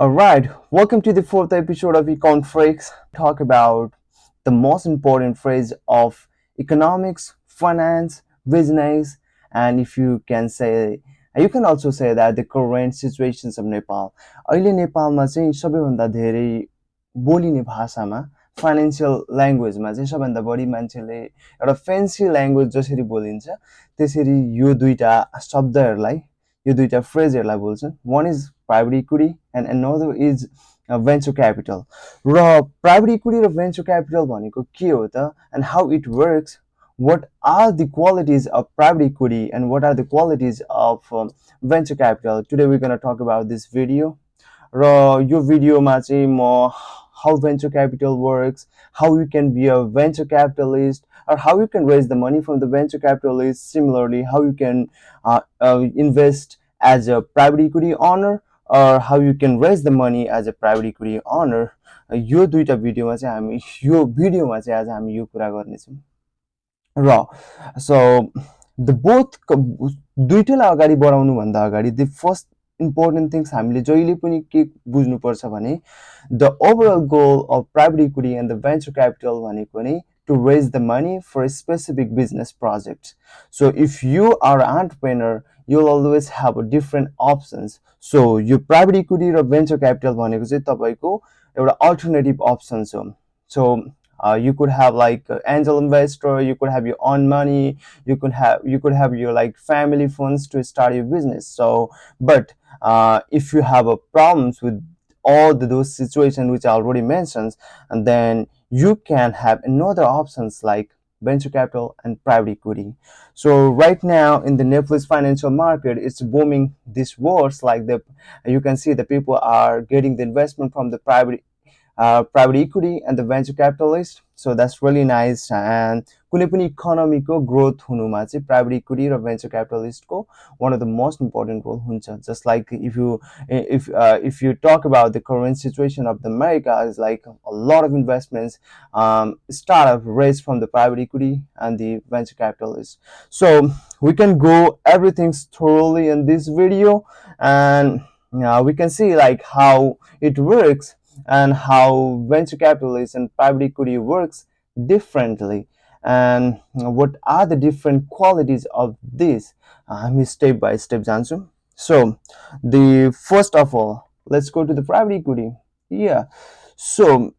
All right, welcome to the fourth episode of Econ Freaks. Talk about the most important phrase of economics, finance, business, and if you can say, you can also say that the current situations of Nepal. अहिले नेपालमा चाहिँ सबैभन्दा धेरै बोलिने भाषामा financial ल्याङ्ग्वेजमा चाहिँ सबैभन्दा बढी मान्छेले एउटा फेन्सी ल्याङ्ग्वेज जसरी बोलिन्छ त्यसरी यो दुईटा शब्दहरूलाई यो दुईटा फ्रेजहरूलाई बोल्छन्. One is private equity and another is venture capital. र प्राइभेट इक्विटी र भेन्चर क्यापिटल भनेको के हो त and how it works, what are the qualities of private equity and what are the qualities of venture capital. Today we're going to talk about this video. र यो भिडियोमा चाहिँ म how venture capital works, how you can be a venture capitalist, or how you can raise the money from the venture capitalist. Similarly, how you can invest as a private equity owner, or how you can raise the money as a private equity owner. यो दुईटा भिडियोमा चाहिँ हामी आज हामी यो कुरा गर्नेछौँ. र so the both दुईटैलाई अगाडि बढाउनु भन्दा अगाडि द फर्स्ट इम्पोर्टेन्ट थिङ्स हामीले जहिले पनि के बुझ्नुपर्छ भने the overall goal of private equity and the venture capital भनेको नै to raise the money for a specific business project. So if you are an entrepreneur, you'll always have a different options. So your private equity or venture capital भनेको चाहिँ तपाईको एउटा alternative options हो. So you could have like angel investor, you could have your own money, you could have your like family funds to start your business. So but if you have a problems with all those situations which I already mentioned, and then you can have another options like venture capital and private equity. So right now in the Nepal's financial market, it's booming these words like you can see the people are getting the investment from the private equity and the venture capitalist. So that's really nice. And कुनै पनि इकोनोमीको growth हुनुमा चाहिँ private equity र venture क्यापिटलिस्टको one of the most important role हुन्छ. Just like if you talk about the current situation of the America, is like a lot of investments startup raised from the private equity and the venture capitalists. So we can go everything thoroughly in this video, and we can see like how it works and how venture capitalists and private equity works differently, and what are the different qualities of this. हामी step by step जान्छौँ. So the first of all, let's go to the private equity. Yeah, so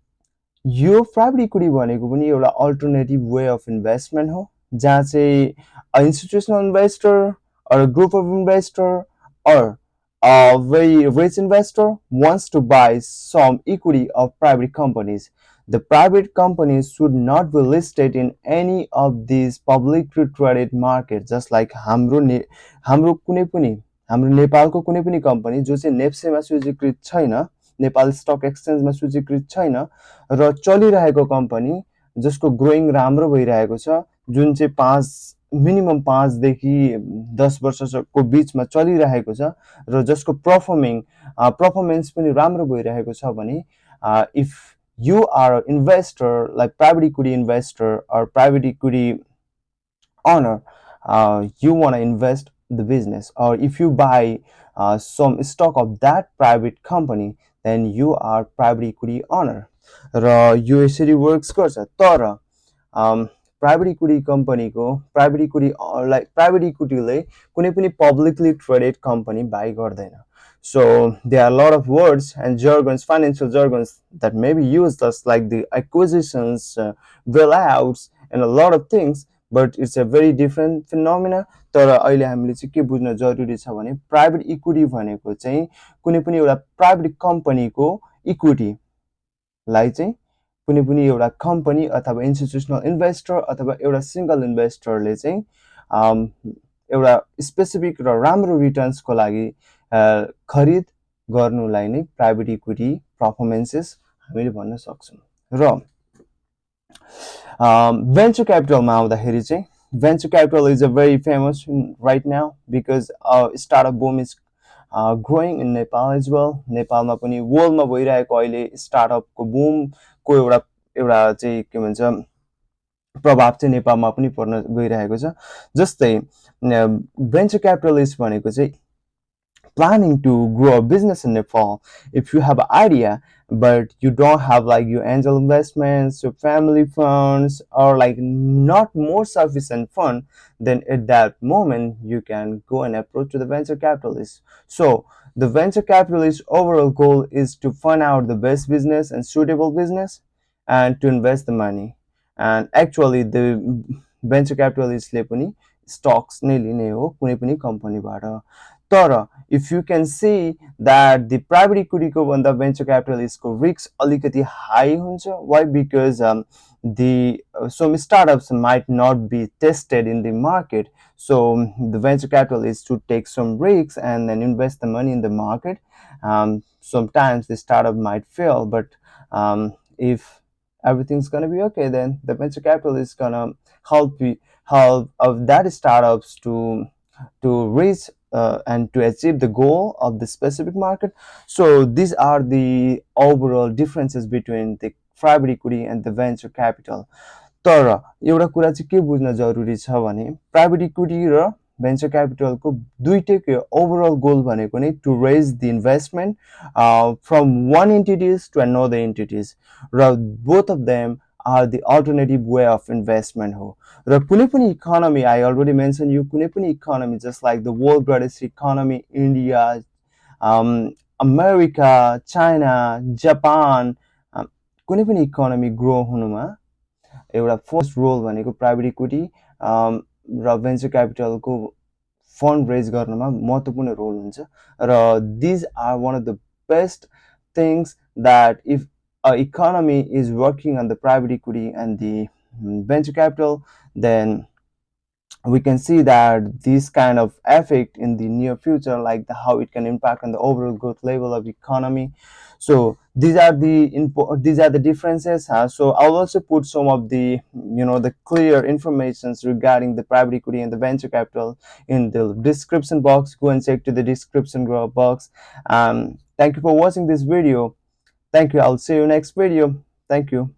yo private equity भनेको पनि एउटा alternative way of investment हो जहाँ चाहिँ institutional investor or a group of investor or a very rich investor wants to buy some equity of private companies. The private companies should not be listed in any of these publicly traded markets, just like हाम्रो कुनै पनि हाम्रो नेपालको कुनै पनि company जो चाहिँ नेप्सेमा सूचीकृत छैन, नेपाल स्टक एक्सचेन्जमा सूचीकृत छैन र चलिरहेको कम्पनी जसको ग्रोइङ राम्रो भइरहेको छ, जुन चाहिँ मिनिमम 5 देखि 10 वर्षको बीचमा चलिरहेको छ र जसको पर्फर्मेन्स पनि राम्रो भइरहेको छ भने if you are an investor like private equity investor or private equity owner, you want to invest the business, or if you buy some stock of that private company, then you are private equity owner. र यो यसरी works गर्छ. तर private equity कम्पनीको private इक्विटीले कुनै पनि publicly traded company by गर्दैन. So there are a lot of words and jargons, financial jargons that may be used just like the acquisitions, bailouts, and a lot of things, but it's a very different phenomena. तर अहिले हामीले चाहिँ के बुझ्न जरुरी छ भने private equity भनेको चाहिँ कुनै पनि एउटा प्राइभेट कम्पनीको इक्विटीलाई चाहिँ कुनै पनि एउटा कम्पनी अथवा इन्स्टिट्युसनल इन्भेस्टर अथवा एउटा सिंगल इन्भेस्टरले चाहिँ एउटा स्पेसिफिक र राम्रो रिटर्न्सको लागि खरिद गर्नुलाई नै प्राइभेट इक्विटी पर्फर्मेन्सेस हामीले भन्न सक्छौँ. र venture capitalमा आउँदाखेरि चाहिँ venture capital is a very famous right now because startup boom is growing in Nepal as well. नेपालमा पनि वर्ल्डमा भइरहेको अहिले स्टार्टअपको बुमको एउटा चाहिँ के भन्छ प्रभाव चाहिँ नेपालमा पनि पर्न गइरहेको छ. जस्तै भेन्चर क्यापिटलिस्ट भनेको चाहिँ planning to grow a business in Nepal, if you have an idea but you don't have like your angel investments, your family funds, or like not more sufficient fund, then at that moment you can go and approach to the venture capitalist. So the venture capitalist overall goal is to find out the best business and suitable business and to invest the money. And actually the venture capitalistले पनि stocks नै लिने हो कुनै पनि कम्पनीबाट. तर if you can see that the private equity को भन्दा venture capitalist को risk अलिकति high हुन्छ. Why? Because the some startups might not be tested in the market, so the venture capitalists should take some risks and then invest the money in the market. Sometimes the startup might fail, but if everything's gonna be okay, then the venture capital is gonna help of that startups to reach and to achieve the goal of the specific market. So these are the overall differences between the private equity and the venture capital. तर एउटा कुरा चाहिँ के बुझ्न जरुरी छ भने private equity र भेन्चर क्यापिटलको दुईटैको ओभरअल गोल भनेको नै to raise the investment from one entities to another entities र both of them are the alternative way of investment हो. र कुनै पनि economy, I already mention you, कुनै पनि economy just like the world greatest economy India, America, China, Japan, कुनै पनि economy grow हुनुमा एउटा फर्स्ट रोल भनेको प्राइभेट इक्विटी र भेन्चर क्यापिटलको फन्ड रेज गर्नमा महत्त्वपूर्ण रोल हुन्छ. र these are one of the best things that if a economy is working on the private equity and the venture capital, then we can see that this kind of effect in the near future, like how it can impact on the overall growth level of economy. So these are the differences. So I'll also put some of the the clear informations regarding the private equity and the venture capital in the description box. Go and check to the description box. Thank you for watching this video. Thank you. I'll see you next video. Thank you.